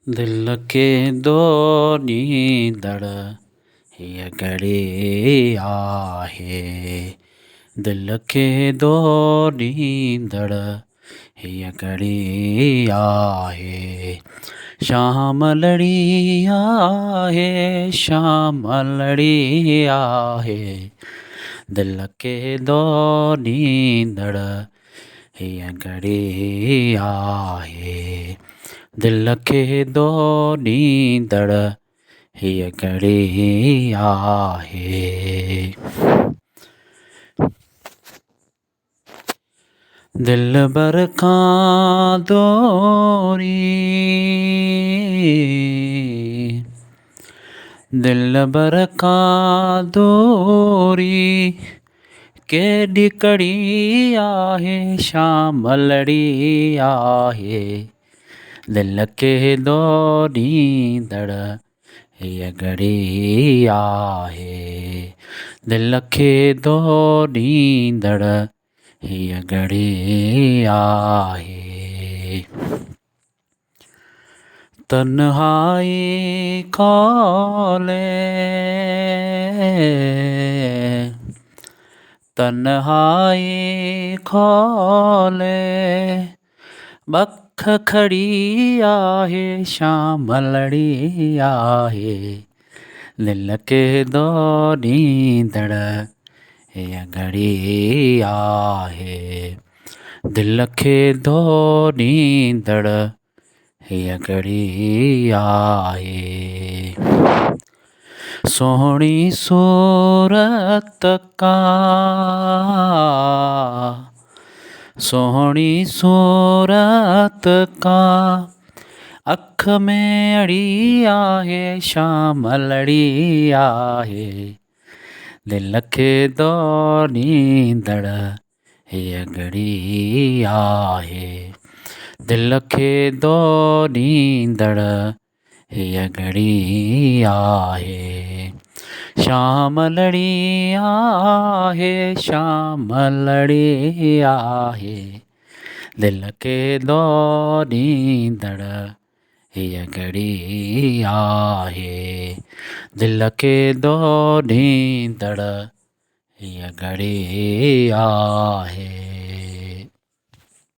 दिल के दो नींदड़ हिय घड़ी आहे। दिल के दो नींदड़ हिय घड़ी आहे। शाम लड़ी आहे, शाम लड़ी आहे। दिल के दो नींदड़ हिय घड़ी आहे। दिल के दो नींदड़ हिय घड़ी आहे। दिलबर खां दोरी, दिलबर खां दोरी केॾी कड़ी आहे। शाम लड़ी आहे। दिल के दो नींदड़ हिय घड़ी आहे। दिल के दो नींदड़ हिय घड़ी आहे। तन्हाई खोले, तन्हाई खोले बख खड़ी आहे। शाम लड़ी आहे। दिल के दो नींदड़ हिय घड़ी आहे। दिल के दो नींदड़ हिय घड़ी आहे। सोहणी सूरत का, सोहणी सूरत का अख में अड़ी आहे। शाम लड़ी आहे। दिल के दो नींदड़ हिय घड़ी आहे। दिल के दो नींदड़ हिय घड़ी आहे। शाम लड़ी आहे, शाम लड़ी आहे। दिल के दो नींदड़ हिय घड़ी आहे। दिल के दो नींदड़ हिय घड़ी आहे।